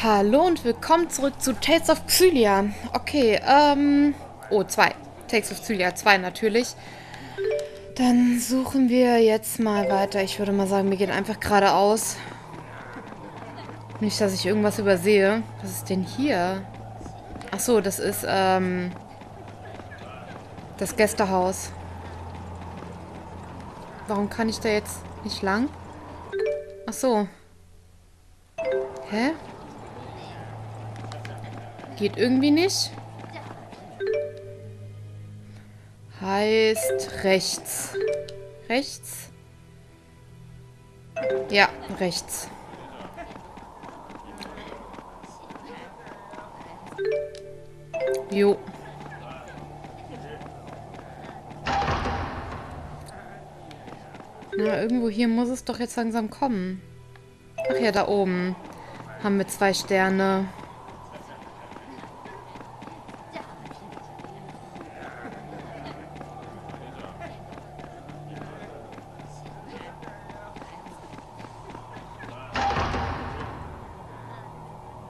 Hallo und willkommen zurück zu Tales of Xillia. Okay, oh, 2. Tales of Xillia 2 natürlich. Dann suchen wir jetzt mal weiter. Ich würde mal sagen, wir gehen einfach geradeaus. Nicht, dass ich irgendwas übersehe. Was ist denn hier? Ach so, das ist, das Gästehaus. Warum kann ich da jetzt nicht lang? Ach so. Hä? Geht irgendwie nicht. Heißt rechts. Rechts? Ja, rechts. Jo. Na, irgendwo hier muss es doch jetzt langsam kommen. Ach ja, da oben haben wir 2 Sterne.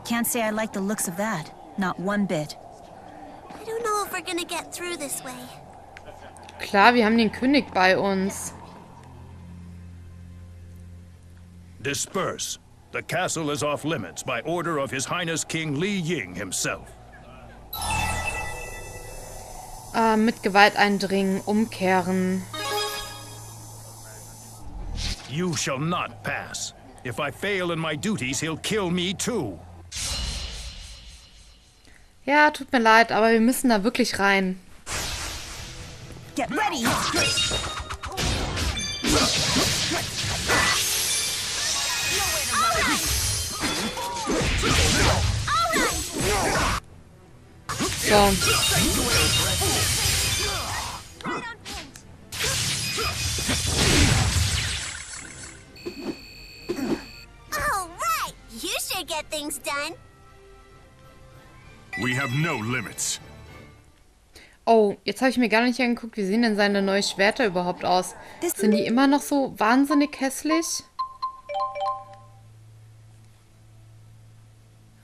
Can't say I like the looks of that. Not one bit. I don't know if we're gonna get through this way. Klar, wir haben den König bei uns. Disperse. The castle is off limits by order of His Highness King Li Ying himself. Mit Gewalt eindringen, umkehren. You shall not pass. If I fail in my duties, he'll kill me too. Ja, tut mir leid, aber wir müssen da wirklich rein. Get ready! So. All right, you should get things done. We have no limits. Oh, jetzt habe ich mir gar nicht angeguckt, wie sehen denn seine neuen Schwerter überhaupt aus? Sind die immer noch so wahnsinnig hässlich?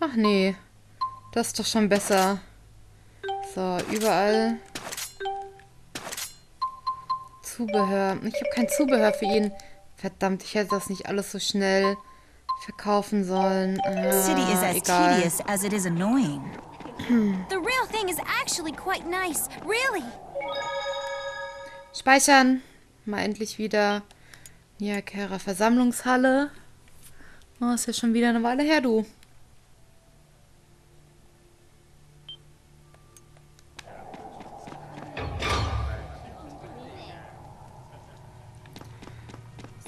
Ach nee, das ist doch schon besser. So, überall Zubehör. Ich habe kein Zubehör für ihn. Verdammt, ich hätte das nicht alles so schnell verkaufen sollen. City is as Egal. tedious as it is annoying. The real thing is actually quite nice, really. Speichern. Mal endlich wieder. Ja, Kera Versammlungshalle. Oh, ist ja schon wieder eine Weile her, du.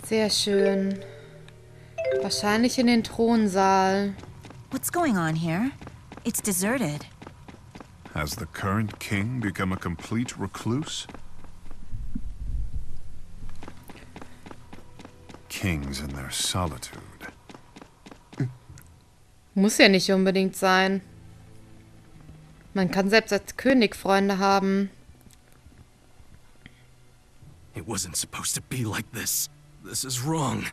Sehr schön. Wahrscheinlich in den Thronsaal. What's going on here? It's deserted. Has the current king become a complete recluse? Kings in their solitude. Muss ja nicht unbedingt sein. Man kann selbst als König Freunde haben. It wasn't supposed to be like this. This is wrong.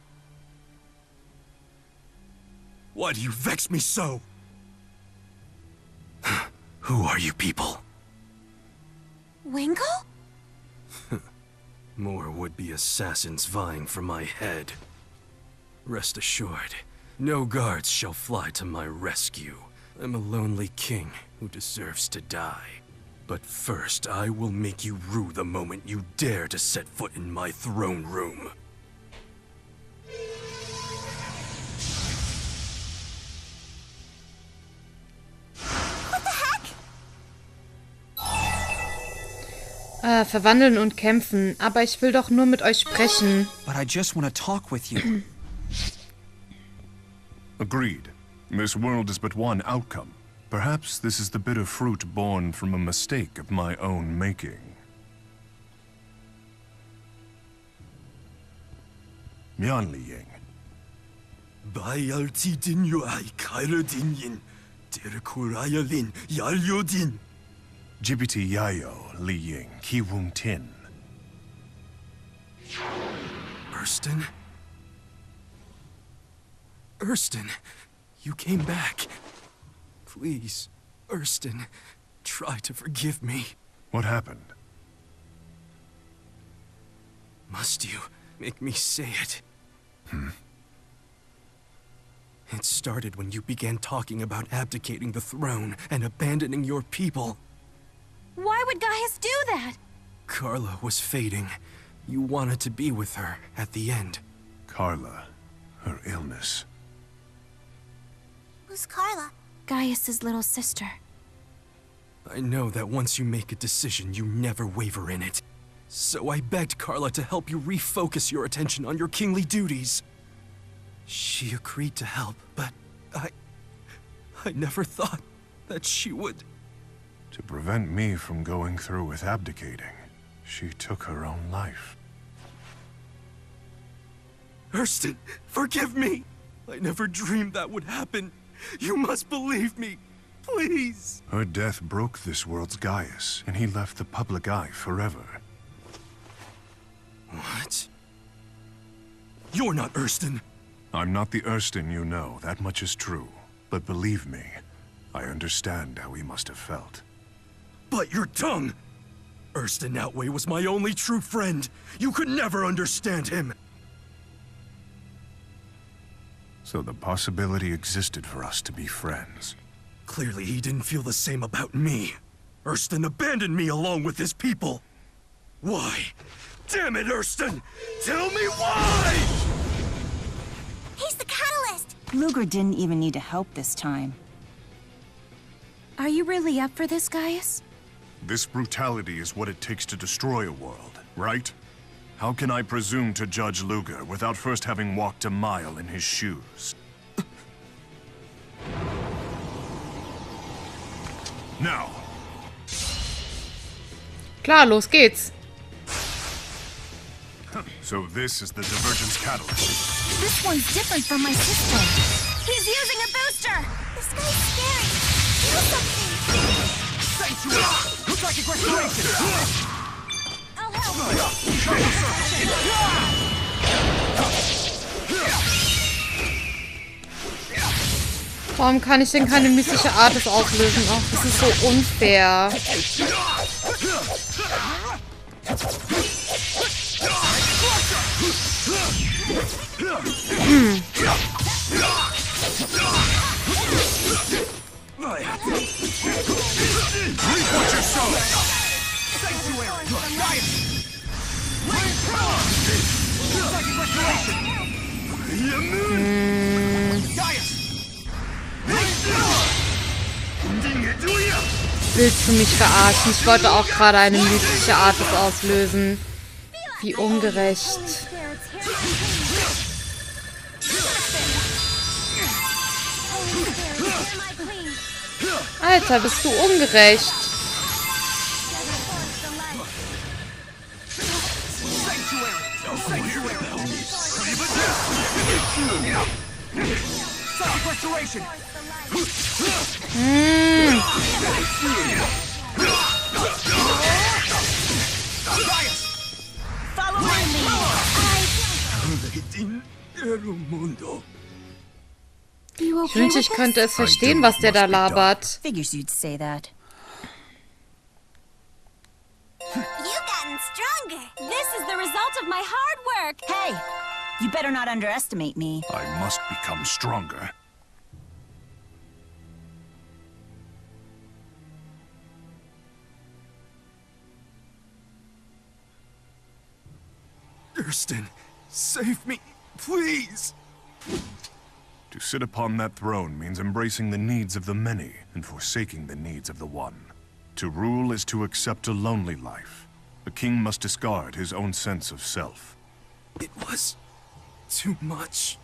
Why do you vex me so? Who are you people? Wingle? More would-be assassins vying for my head. Rest assured, no guards shall fly to my rescue. I'm a lonely king who deserves to die. But first, I will make you rue the moment you dare to set foot in my throne room. Verwandeln und kämpfen. Aber ich will doch nur mit euch sprechen. But I just want to talk with you. Agreed. This world is but one outcome. Perhaps this is the bitter fruit born from a mistake of my own making. Mian Li Ying. Bayalti din yu ai kaira din yin. Tere lin yalyo din. Jibiti Yayo Li Ying Ki Wung Tin. Erston? Erston, you came back. Please, Ersten, try to forgive me. What happened? Must you make me say it? It started when you began talking about abdicating the throne and abandoning your people. Why would Gaius do that? Carla was fading. You wanted to be with her at the end. Carla, her illness. Who's Carla? Gaius's little sister. I know that once you make a decision, you never waver in it. So I begged Carla to help you refocus your attention on your kingly duties. She agreed to help, but I never thought that she would. To prevent me from going through with abdicating, she took her own life. Ersten, forgive me! I never dreamed that would happen. You must believe me, please! Her death broke this world's Gaius, and he left the public eye forever. What? You're not Ersten! I'm not the Ersten you know, that much is true. But believe me, I understand how he must have felt. But your tongue! Ersten Outway was my only true friend. You could never understand him. So the possibility existed for us to be friends. Clearly he didn't feel the same about me. Ersten abandoned me along with his people. Why? Damn it, Ersten! Tell me why! He's the catalyst! Ludger didn't even need to help this time. Are you really up for this, Gaius? This brutality is what it takes to destroy a world, right? How can I presume to judge Ludger without first having walked a mile in his shoes? Now! Klar, los geht's. So this is the divergence catalyst. This one's different from my sister. He's using a booster! This guy's scary. Do something! Sanctuary! Looks like a restoration! I'll help! Warum kann ich denn keine mystische Art des auslösen? Ach, das ist so unfair. Willst du mich verarschen? Ich wollte auch gerade eine mystische Art des auslösen. Wie ungerecht. Alter, bist du ungerecht. Ich wünschte, ich könnte es verstehen, was der da labert. Figures you'd say that. You've gotten stronger. This is the result of my hard work. Hey! You better not underestimate me. I must become stronger. Ersten, save me, please! To sit upon that throne means embracing the needs of the many and forsaking the needs of the one. To rule is to accept a lonely life. A king must discard his own sense of self. It was too much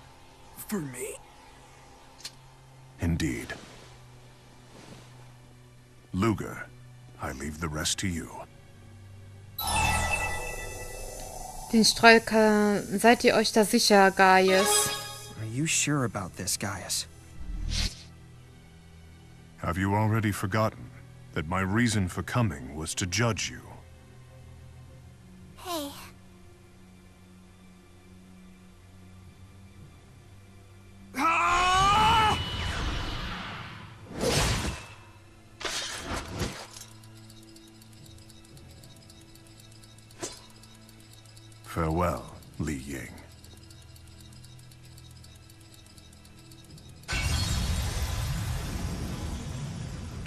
for me. Indeed. Ludger, I leave the rest to you. Den Streuker, seid ihr euch da sicher, Gaius? Are you sure about this, Gaius? Have you already forgotten that my reason for coming was to judge you? Hey. Farewell, Li Ying.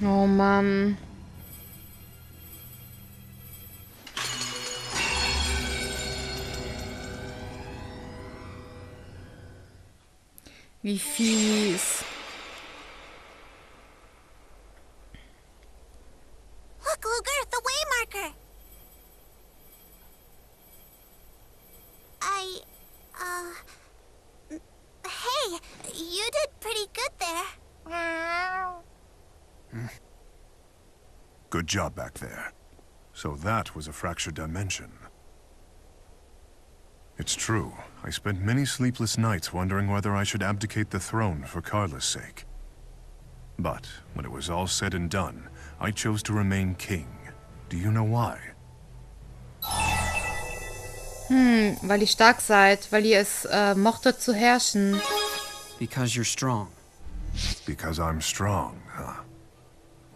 Oh Mann. Wie fies. Look, Ludger, the waymarker. Hey, you did pretty good there. Good job back there. So that was a fractured dimension. It's true. I spent many sleepless nights wondering whether I should abdicate the throne for Carla's sake. But when it was all said and done, I chose to remain king. Do you know why? Weil ihr stark seid, weil ihr es mochtet zu herrschen. Because you're strong. Because I'm strong, huh?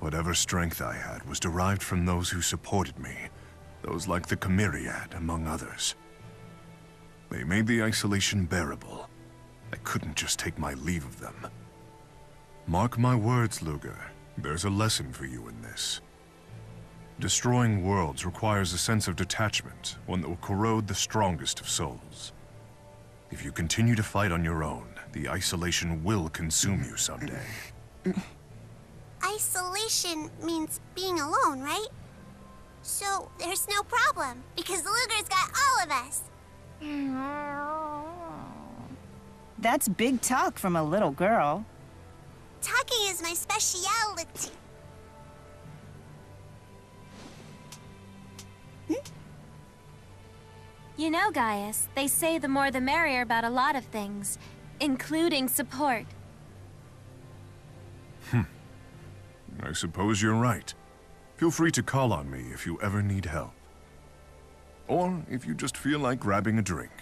Whatever strength I had was derived from those who supported me. Those like the Chimeriad, among others. They made the isolation bearable. I couldn't just take my leave of them. Mark my words, Ludger. There's a lesson for you in this. Destroying worlds requires a sense of detachment, one that will corrode the strongest of souls. If you continue to fight on your own, the isolation will consume you someday. Isolation means being alone, right? So there's no problem, because Ludger's got all of us. That's big talk from a little girl. Talking is my speciality. You know, Gaius, they say the more the merrier about a lot of things, including support. I suppose you're right. Feel free to call on me if you ever need help. Or if you just feel like grabbing a drink.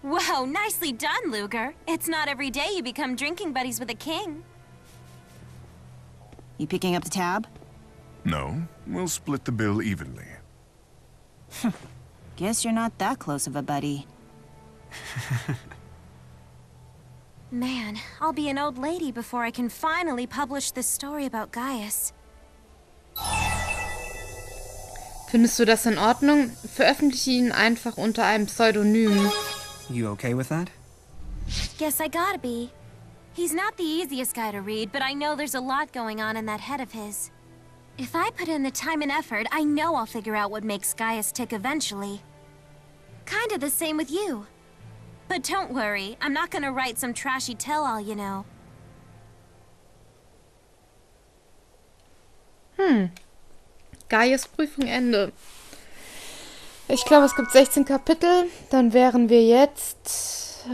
Whoa, nicely done, Ludger. It's not every day you become drinking buddies with a king. You picking up the tab? No, we'll split the bill evenly. Guess you're not that close of a buddy. Man, I'll be an old lady before I can finally publish this story about Gaius. Findest du das in Ordnung? Veröffentliche ihn einfach unter einem Pseudonym. You okay with that? Guess I gotta be. He's not the easiest guy to read, but I know there's a lot going on in that head of his. If I put in the time and effort, I know I'll figure out what makes Gaius tick eventually. Kinda the same with you. But don't worry, I'm not gonna write some trashy tell-all, you know. Gaius Prüfung Ende. Ich glaube, es gibt 16 Kapitel. Dann wären wir jetzt...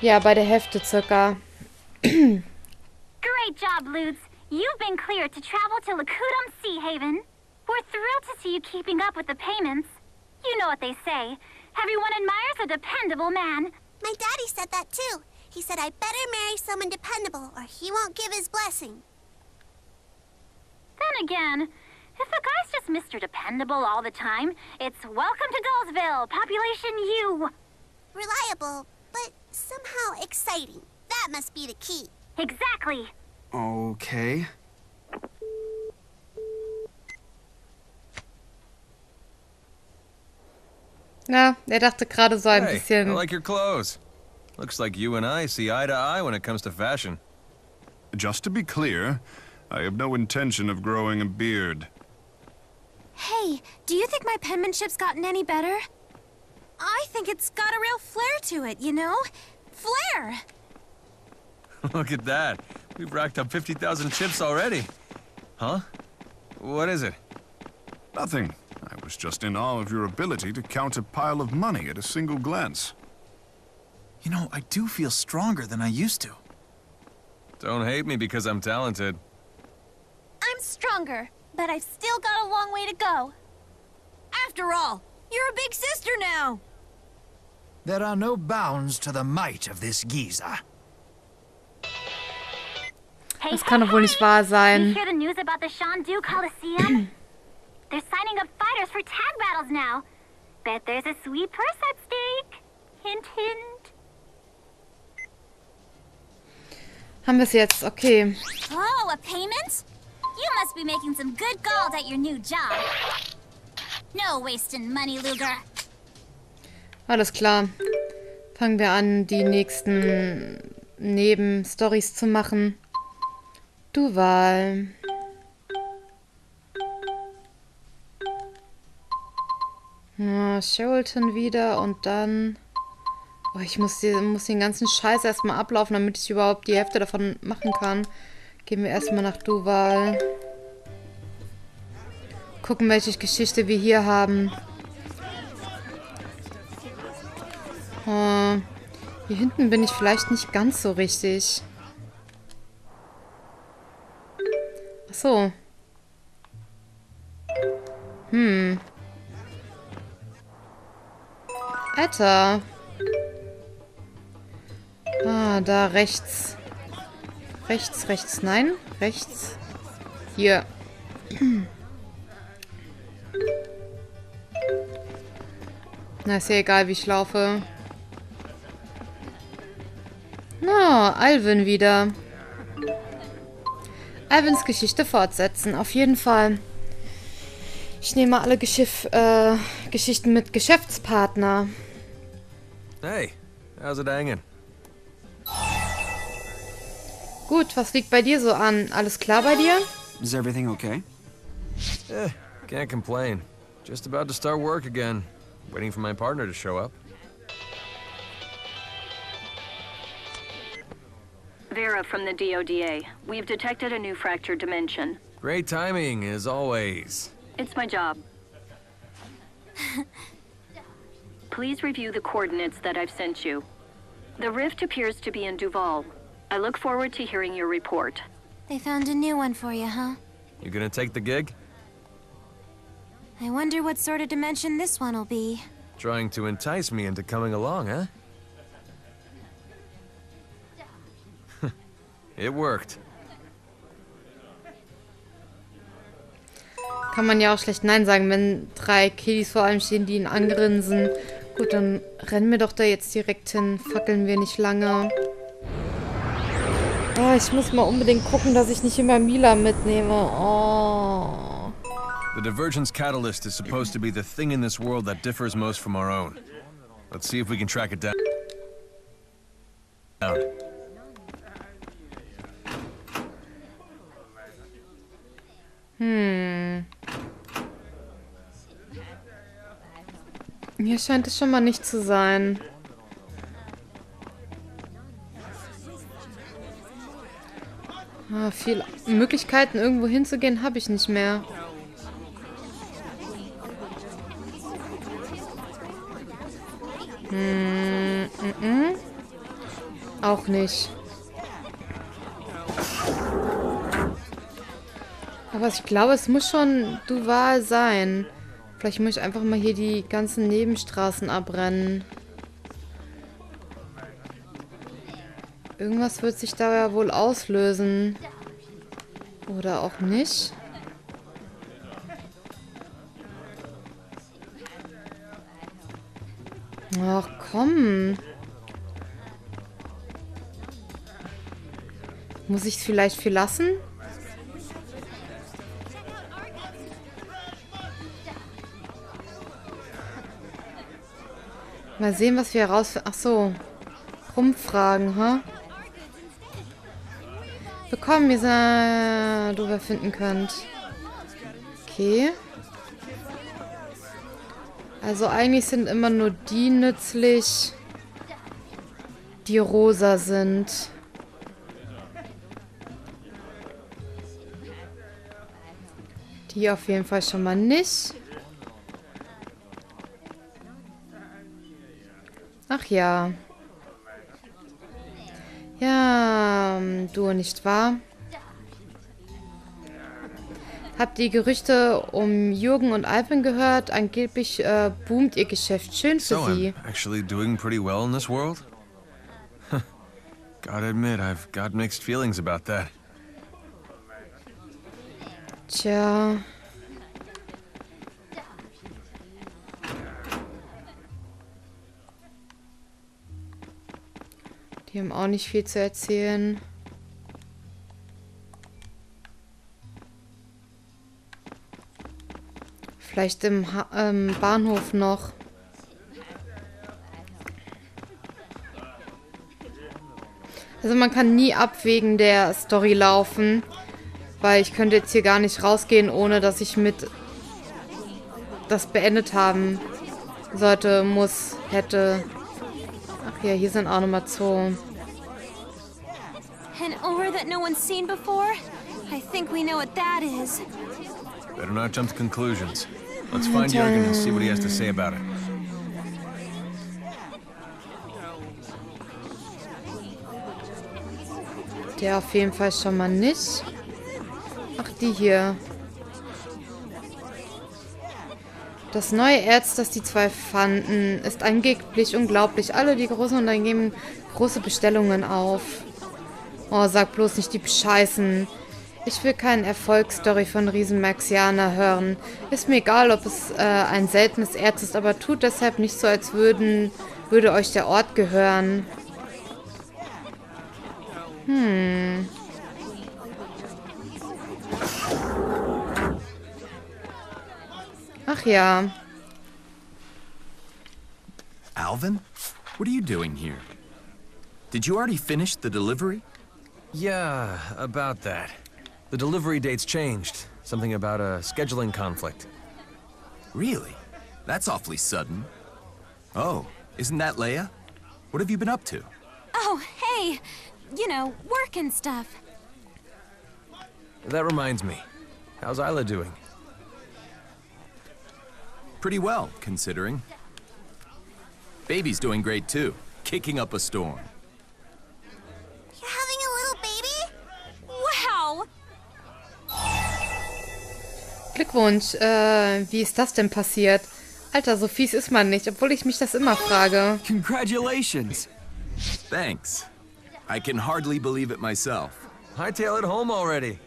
ja, bei der Hälfte circa. Great job, Ludes. You've been cleared to travel to Lakudum Sea Haven. We're thrilled to see you keeping up with the payments. You know what they say. Everyone admires a dependable man. My daddy said that too. He said I better marry someone dependable or he won't give his blessing. Then again, if a guy's just Mr. Dependable all the time, it's welcome to Dullsville, population U. Reliable, but somehow exciting. That must be the key. Exactly. Okay. Ja, er dachte gerade so ein Hey, I bisschen... like your clothes. Looks like you and I see eye to eye when it comes to fashion. Just to be clear, I have no intention of growing a beard. Hey, do you think my penmanship's gotten any better? I think it's got a real flair to it, you know? Flair! Look at that. We've racked up 50,000 chips already. Huh? What is it? Nothing. I was just in awe of your ability to count a pile of money at a single glance. You know, I do feel stronger than I used to. Don't hate me because I'm talented. I'm stronger, but I've still got a long way to go. After all, you're a big sister now. There are no bounds to the might of this geezer. Das kann doch wohl nicht wahr You sein. hear the news about the Shandu Coliseum? They're signing up fighters for tag battles now. Bet there's a sweet purse at stake. Hint, hint. Haben wir es jetzt? Okay. Oh, a payment? You must be making some good gold at your new job. No wasting money, Ludger. Alles klar. Fangen wir an, die nächsten Nebenstories zu machen. Duval. Ja, Sheraton wieder und dann... Oh, ich muss den ganzen Scheiß erstmal ablaufen, damit ich überhaupt die Hälfte davon machen kann. Gehen wir erstmal nach Duval. Gucken, welche Geschichte wir hier haben. Oh, hier hinten bin ich vielleicht nicht ganz so richtig. Ach so. Alter. Ah, da rechts. Rechts, nein. Rechts. Hier. Na, ist ja egal, wie ich laufe. Na, Alvin wieder. Alvins Geschichte fortsetzen, auf jeden Fall. Ich nehme alle Geschichten mit Geschäftspartner. Hey, how's it hanging? Gut, was liegt bei dir so an? Alles klar bei dir? Is everything okay? Can't complain. Just about to start work again. Waiting for my partner to show up. Vera from the DODA. We've detected a new fractured dimension. Great timing, as always. It's my job. Please review the coordinates that I've sent you. The rift appears to be in Duval. I look forward to hearing your report. They found a new one for you, huh? You gonna take the gig? I wonder what sort of dimension this one will be. Trying to entice me into coming along, huh? It worked. Kann man ja auch schlecht Nein sagen, wenn 3 Kiddies vor allem stehen, die ihn angrinsen. Gut, dann rennen wir doch da jetzt direkt hin. Fackeln wir nicht lange. Oh, ich muss mal unbedingt gucken, dass ich nicht immer Mila mitnehme. Oh. The divergence catalyst is supposed to be the thing in this world that differs most from our own. Let's see if we can track it down. Hier scheint es schon mal nicht zu sein. Ah, viele Möglichkeiten, irgendwo hinzugehen, habe ich nicht mehr. Auch nicht. Aber ich glaube, es muss schon Duval sein. Vielleicht muss ich einfach mal hier die ganzen Nebenstraßen abrennen. Irgendwas wird sich da ja wohl auslösen. Oder auch nicht. Ach komm. Muss ich es vielleicht viel lassen? Mal sehen, was wir herausfinden. Ach so. Rumfragen, ha? Bekommen, ihr du finden könnt. Okay. Also eigentlich sind immer nur die nützlich, die rosa sind. Die auf jeden Fall schon mal nicht. Ach ja. Ja, du, nicht wahr? Habt ihr Gerüchte um Jürgen und Alvin gehört? Angeblich boomt ihr Geschäft. Schön für sie. I'm actually doing pretty well in this world? Gotta admit, I've got mixed feelings about that. Tja. Die haben auch nicht viel zu erzählen. Vielleicht im Bahnhof noch. Also man kann nie ab wegen der Story laufen, weil ich könnte jetzt hier gar nicht rausgehen, ohne dass ich mit das beendet haben sollte, muss, hätte. Ach ja, hier sind auch nochmal Zoo. An ore that no one's seen before? I think we know what that is. Better not jump to conclusions. Let's find Jürgen and see what he has to say about it. Der auf jeden Fall schon mal nicht. Ach, die hier. Das neue Erz, das die zwei fanden, ist angeblich unglaublich. Alle die großen Unternehmen geben große Bestellungen auf. Oh, sag bloß nicht die Bescheißen. Ich will keine Erfolgsstory von Riesen Maxianer hören. Ist mir egal, ob es ein seltenes Erz ist, aber tut deshalb nicht so, als würde euch der Ort gehören. Ach ja. Alvin? What are you doing here? Did you already finish the delivery? Yeah, about that. The delivery date's changed. Something about a scheduling conflict. Really? That's awfully sudden. Oh, isn't that Leia? What have you been up to? Oh, hey! You know, work and stuff. That reminds me. How's Isla doing? Pretty well, considering. Baby's doing great too, kicking up a storm. You're having a little baby? Wow! Glückwunsch. Wie ist das denn passiert? Alter, so fies ist man nicht, obwohl ich mich das immer frage. Congratulations! Thanks. I can hardly believe it myself. Hightail it home already.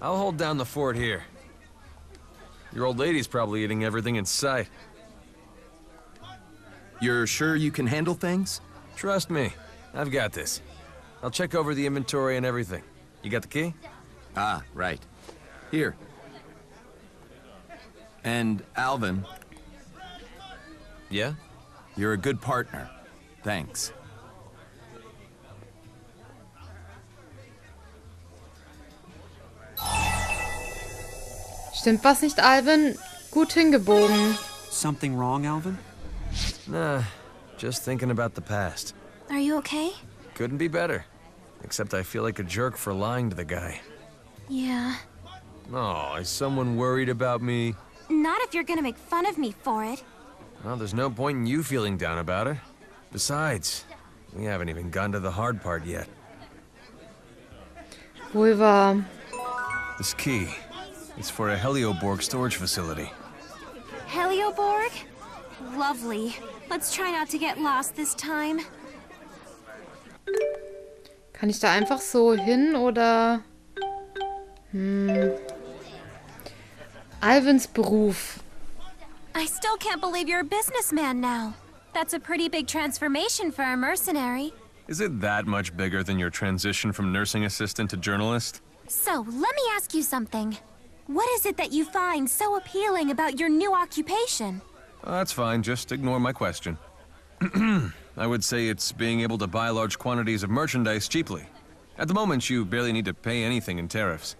I'll hold down the fort here. Your old lady's probably eating everything in sight. You're sure you can handle things? Trust me. I've got this. I'll check over the inventory and everything. You got the key? Ah, right. Here. And Alvin. Yeah? You're a good partner. Thanks. Stimmt was nicht, Alvin? Gut hingebogen. Something wrong, Alvin? Nah, just thinking about the past. Are you okay? Couldn't be better. Except I feel like a jerk for lying to the guy. Yeah. Oh, is someone worried about me? Not if you're gonna make fun of me for it. Well, there's no point in you feeling down about it. Besides, we haven't even gotten to the hard part yet. Wohl wahr. This key, it's for a Helioborg storage facility. Helioborg? Lovely. Let's try not to get lost this time. Kann ich da einfach so hin, oder? Alvins Beruf. I still can't believe you're a businessman now. That's a pretty big transformation for a mercenary. Is it that much bigger than your transition from nursing assistant to journalist? So, let me ask you something. What is it that you find so appealing about your new occupation? That's fine, just ignore my question. I would say it's being able to buy large quantities of merchandise cheaply. At the moment, you barely need to pay anything in tariffs.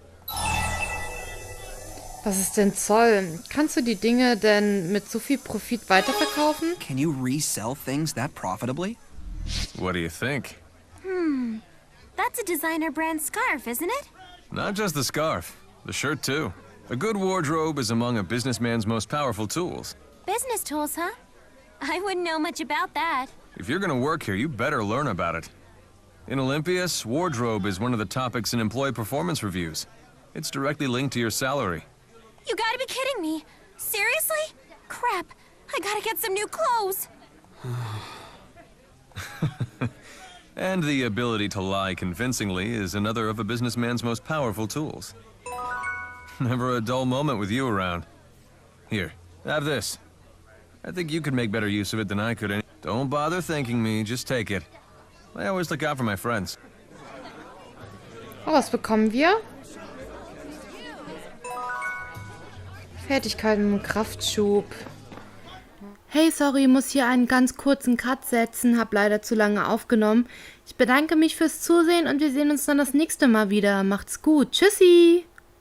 Was ist denn Zoll? Kannst du die Dinge denn mit so viel Profit weiterverkaufen? Can you resell things that profitably? What do you think? That's a designer brand scarf, isn't it? Not just the scarf, the shirt too. A good wardrobe is among a businessman's most powerful tools. Business tools, huh? I wouldn't know much about that. If you're gonna work here, you better learn about it. In Olympios, wardrobe is one of the topics in employee performance reviews. It's directly linked to your salary. You gotta be kidding me. Seriously? Crap. I gotta get some new clothes. And the ability to lie convincingly is another of a businessman's most powerful tools. Never a dull moment with you around. Here, have this. I think you could make better use of it than I could. Don't bother thanking me, just take it. I always look out for my friends. Oh, was bekommen wir? Fertigkeiten, Kraftschub. Hey, sorry, muss hier einen ganz kurzen Cut setzen, hab leider zu lange aufgenommen. Ich bedanke mich fürs Zusehen und wir sehen uns dann das nächste Mal wieder. Macht's gut, tschüssi!